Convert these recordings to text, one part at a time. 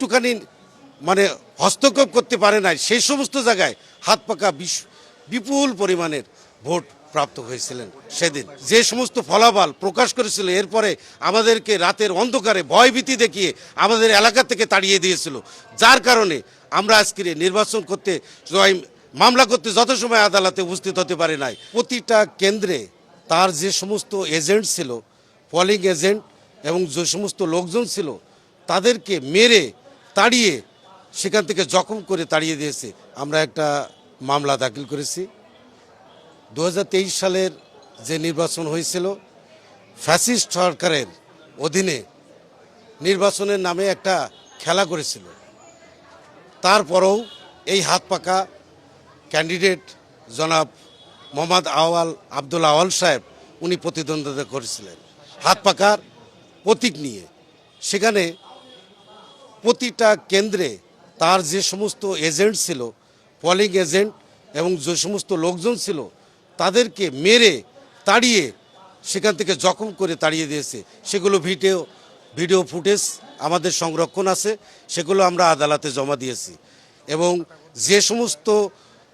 একটুখানি মানে হস্তক্ষেপ করতে পারে নাই, সেই সমস্ত জায়গায় হাত পাকা বিপুল পরিমাণের ভোট প্রাপ্ত হয়েছিলেন। সেদিন যে সমস্ত ফলাফল প্রকাশ করেছিল, এরপরে আমাদেরকে রাতের অন্ধকারে ভয়ভীতি দেখিয়ে আমাদের এলাকা থেকে তাড়িয়ে দিয়েছিল, যার কারণে আমরা আজকে নির্বাচন করতে মামলা করতে যত সময় আদালতে উপস্থিত হতে পারে নাই। প্রতিটা কেন্দ্রে তার যে সমস্ত এজেন্ট ছিল, পোলিং এজেন্ট এবং যে সমস্ত লোকজন ছিল, তাদেরকে মেরে তাড়িয়ে সেখান থেকে জখম করে তাড়িয়ে দিয়েছে। আমরা একটা মামলা দাখিল করেছি। 2023 সালের যে নির্বাচন হয়েছিল, ফ্যাসিস্ট সরকারের অধীনে নির্বাচনের নামে একটা খেলা করেছিল। তারপরেও এই হাত পাকা ক্যান্ডিডেট জনাব মোহাম্মদ আব্দুল আওয়াল সাহেব উনি প্রতিদ্বন্দ্বিতা করেছিলেন হাত পাকার প্রতীক নিয়ে। সেখানে প্রতিটা কেন্দ্রে তার যে সমস্ত এজেন্ট ছিল, পোলিং এজেন্ট এবং যে সমস্ত লোকজন ছিল, তাদেরকে মেরে তাড়িয়ে সেখান থেকে জখম করে তাড়িয়ে দিয়েছে। সেগুলো ভিডিও ফুটেজ আমাদের সংরক্ষণ আছে, সেগুলো আমরা আদালতে জমা দিয়েছি। এবং যে সমস্ত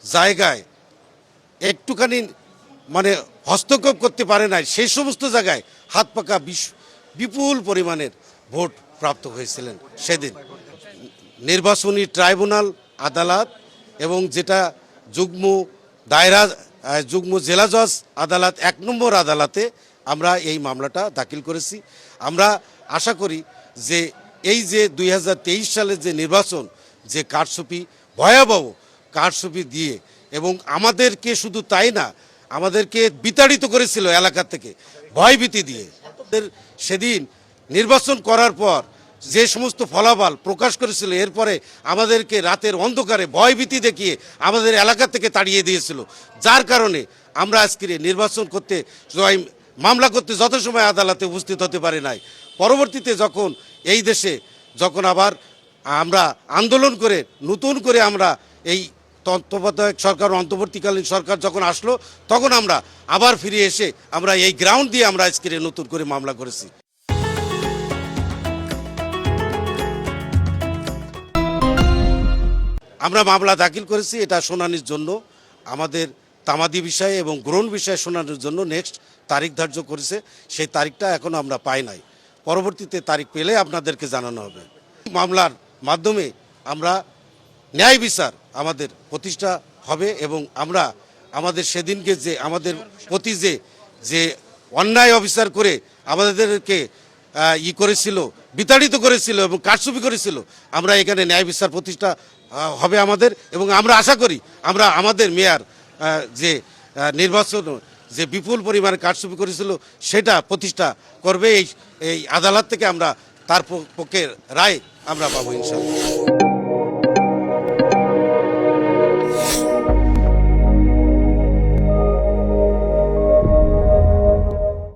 জায়গায় একটুখানি মানে হস্তক্ষেপ করতে পারে নাই, সেই সমস্ত জায়গায় হাত পাকা বিপুল পরিমাণের ভোট প্রাপ্ত হয়েছিলেন। সেদিন নির্বাচনী ট্রাইব্যুনাল আদালত এবং যেটা যুগ্ম জেলা জজ আদালত 1 নম্বর আদালতে আমরা এই মামলাটা দাখিল করেছি। আমরা আশা করি যে এই যে 2023 সালের যে নির্বাচন, যে কারচুপি, ভয়াবহ কারচুপি দিয়ে, এবং আমাদেরকে শুধু তাই না, আমাদেরকে বিতাড়িত করেছিল এলাকা থেকে ভয়ভীতি দিয়ে। সেদিন নির্বাচন করার পর যে সমস্ত ফলাফল প্রকাশ করেছিল, এরপরে আমাদেরকে রাতের অন্ধকারে ভয়ভীতি দেখিয়ে আমাদের এলাকা থেকে তাড়িয়ে দিয়েছিল, যার কারণে আমরা আজকে নির্বাচন করতে মামলা করতে যত সময় আদালতে উপস্থিত হতে পারে নাই। পরবর্তীতে যখন এই দেশে আবার আমরা আন্দোলন করে নতুন করে আমরা এই তত্ত্বাবধায়ক সরকার, অন্তর্বর্তীকালীন সরকার যখন আসলো, তখন আমরা আবার ফিরে এসে আমরা এই গ্রাউন্ড দিয়ে আমরা আজকে নতুন করে মামলা করেছি। আমরা মামলা দাখিল করেছি এটা শুনানির জন্য, আমাদের তামাদি বিষয়ে এবং গ্রহণ বিষয়ে শুনানির জন্য নেক্সট তারিখ ধার্য করেছে। সেই তারিখটা এখনও আমরা পাই নাই, পরবর্তীতে তারিখ পেলে আপনাদেরকে জানানো হবে। মামলার মাধ্যমে আমরা ন্যায় বিচার আমাদের প্রতিষ্ঠা হবে এবং আমরা আমাদের সেদিনকে যে আমাদের প্রতি যে অন্যায় অবিচার করে আমাদেরকে করেছিল, বিতাড়িত করেছিল এবং কারচুপি করেছিল, আমরা এখানে ন্যায় বিচার প্রতিষ্ঠা হবে আমাদের। এবং আমরা আশা করি আমরা আমাদের মেয়র যে নির্বাচন যে বিপুল পরিমাণে কারচুপি করেছিল সেটা প্রতিষ্ঠা করবে। এই আদালত থেকে আমরা তার পক্ষে রায় আমরা পাবো ইনশাআল্লাহ।